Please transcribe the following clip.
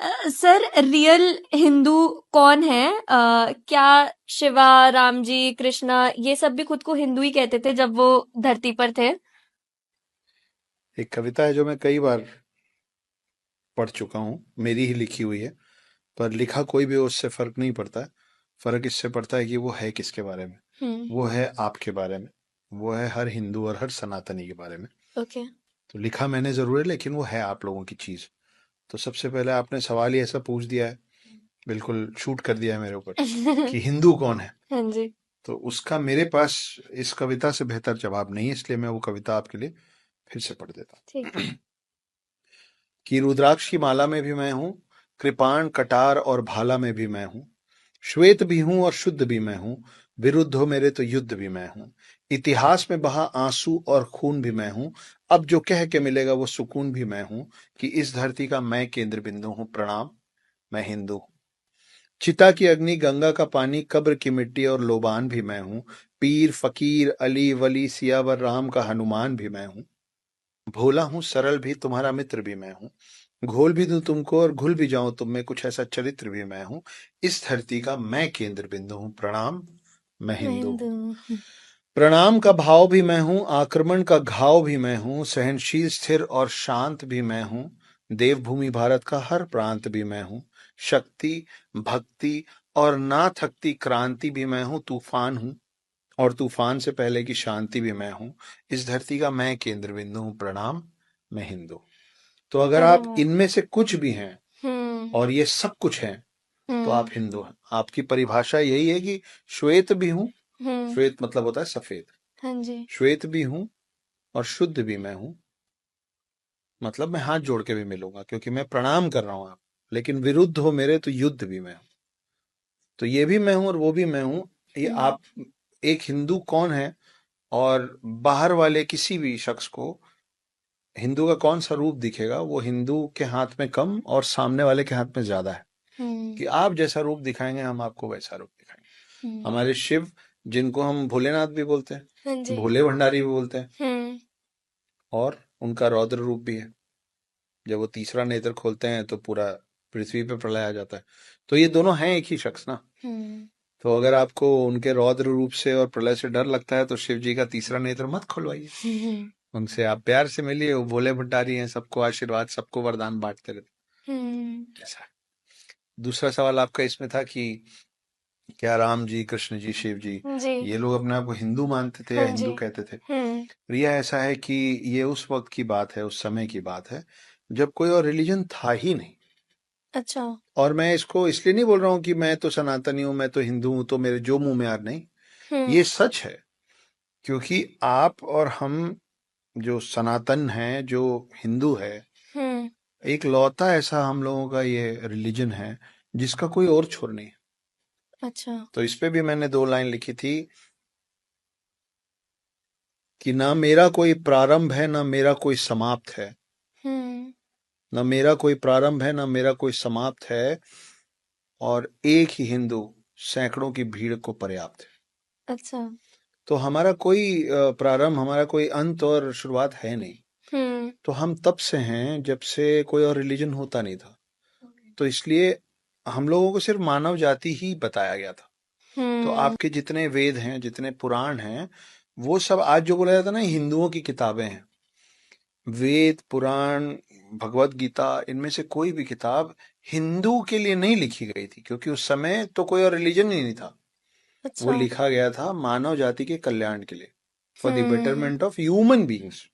Sir, real Hindu कौन है? क्या शिवा, राम जी, कृष्णा ये सब भी खुद को हिंदू ही कहते थे जब वो धरती पर थे? एक कविता है जो मैं कई बार पढ़ चुका हूँ, मेरी ही लिखी हुई है, पर लिखा कोई भी हो उससे फर्क नहीं पड़ता है। फर्क इससे पड़ता है कि वो है किसके बारे में। हम्म। वो है आपके बारे में, वो है हर हिंदू और हर सनातनी के बारे में। ओके। तो लिखा मैंने जरूर है, लेकिन वो है आप लोगों की चीज। तो सबसे पहले आपने सवाल ही ऐसा पूछ दिया है, बिल्कुल शूट कर दिया है मेरे ऊपर, कि हिंदू कौन है। हाँ जी। तो उसका मेरे पास इस कविता से बेहतर जवाब नहीं है, इसलिए मैं वो कविता आपके लिए फिर से पढ़ देता ठीक है। हूँ। कि रुद्राक्ष की माला में भी मैं हूँ, कृपाण कटार और भाला में भी मैं हूँ, श्वेत भी हूँ और शुद्ध भी मैं हूँ, विरुद्ध हो मेरे तो युद्ध भी मैं हूँ, इतिहास में बहा आंसू और खून भी मैं हूँ, अब जो कह के मिलेगा वो सुकून भी मैं हूँ, कि इस धरती का मैं केंद्र बिंदु हूँ, प्रणाम मैं हिंदू हूँ। चिता की अग्नि, गंगा का पानी, कब्र की मिट्टी और लोबान भी मैं हूँ, पीर फकीर अली वली सियावर राम का हनुमान भी मैं हूँ, भोला हूँ सरल भी तुम्हारा मित्र भी मैं हूँ, घोल भी दूं तुमको और घुल भी जाऊं तुम में, कुछ ऐसा चरित्र भी मैं हूँ, इस धरती का मैं केंद्र बिंदु हूँ, प्रणाम मैं मैं हिंदू हिंदू हूँ। हूँ। प्रणाम का भाव भी मैं हूँ, आक्रमण का घाव भी मैं हूँ, सहनशील स्थिर और शांत भी मैं हूँ, देवभूमि भारत का हर प्रांत भी मैं हूँ, शक्ति भक्ति और ना थकती क्रांति भी मैं हूँ, तूफान हूँ और तूफान से पहले की शांति भी मैं हूँ, इस धरती का मैं केंद्र बिंदु हूँ, प्रणाम मैं हिंदू। तो अगर अरे आप वाह। इनमें से कुछ भी हैं हम्म। और ये सब कुछ हैं, तो आप हम्म। हिंदू हैं। आपकी परिभाषा यही है कि श्वेत भी हूं, हम्म। श्वेत मतलब होता है सफेद, हाँ जी। श्वेत भी हूं और शुद्ध भी मैं हूं, मतलब मैं हाथ जोड़ के भी मिलूंगा क्योंकि मैं प्रणाम कर रहा हूं आप, लेकिन विरुद्ध हो मेरे तो युद्ध भी मैं हूं। तो ये भी मैं हूं और वो भी मैं हूं। ये हम्म। आप, एक हिंदू कौन है, और बाहर वाले किसी भी शख्स को हिंदू का कौन सा रूप दिखेगा, वो हिंदू के हाथ में कम और सामने वाले के हाथ में ज्यादा है। हम्म। कि आप जैसा रूप दिखाएंगे हम आपको वैसा रूप दिखाएंगे। हम्म। हमारे शिव, जिनको हम भोलेनाथ भी बोलते हाँ हैं, जी। भोले भंडारी भी बोलते हैं, हम्म। और उनका रौद्र रूप भी है। जब वो तीसरा नेत्र खोलते हैं तो पूरा पृथ्वी पे प्रलय आ जाता है। तो ये दोनों हैं एक ही शख्स ना। हम्म। तो अगर आपको उनके रौद्र रूप से और प्रलय से डर लगता है तो शिव जी का तीसरा नेत्र मत खुलवाइए, हम्म। उनसे आप प्यार से मिलिए। वो भोले भंडारी हैं, सबको आशीर्वाद, सबको वरदान बांटते रहते हम्म। हैं। ऐसा है। दूसरा सवाल आपका इसमें था कि क्या राम जी, कृष्ण जी, शिव जी, जी। ये लोग अपने आप को हिंदू मानते थे या हाँ जी। हिंदू कहते थे? हम्म। रिया, ऐसा है कि ये उस वक्त की बात है, उस समय की बात है जब कोई और रिलीजन था ही नहीं। अच्छा। और मैं इसको इसलिए नहीं बोल रहा हूँ कि मैं तो सनातनी हूँ, मैं तो हिंदू हूँ, तो मेरे जो मुंह में आ रहा, नहीं। हम्म। ये सच है, क्योंकि आप और हम जो सनातन हैं, जो हिंदू है, हम्म। एक लौता ऐसा हम लोगों का ये रिलीजन है जिसका कोई और छोर नहीं है। अच्छा। तो इस पे भी मैंने 2 लाइन लिखी थी कि ना मेरा कोई प्रारंभ है, ना मेरा कोई समाप्त है, हम्म। ना मेरा कोई प्रारंभ है, ना मेरा कोई समाप्त है, और एक ही हिंदू सैकड़ों की भीड़ को पर्याप्त है। अच्छा। तो हमारा कोई प्रारंभ, हमारा कोई अंत और शुरुआत है नहीं। हम्म। तो हम तब से हैं जब से कोई और रिलीजन होता नहीं था। तो इसलिए हम लोगों को सिर्फ मानव जाति ही बताया गया था। तो हम्म। आपके जितने वेद हैं, जितने पुराण हैं, वो सब आज जो बोला जाता है ना हिंदुओं की किताबें हैं, वेद पुराण भगवत गीता, इनमें से कोई भी किताब हिंदू के लिए नहीं लिखी गई थी, क्योंकि उस समय तो कोई और रिलीजन ही नहीं था। वो अच्छा। लिखा गया था मानव जाति के कल्याण के लिए, for the hmm. Betterment of human beings.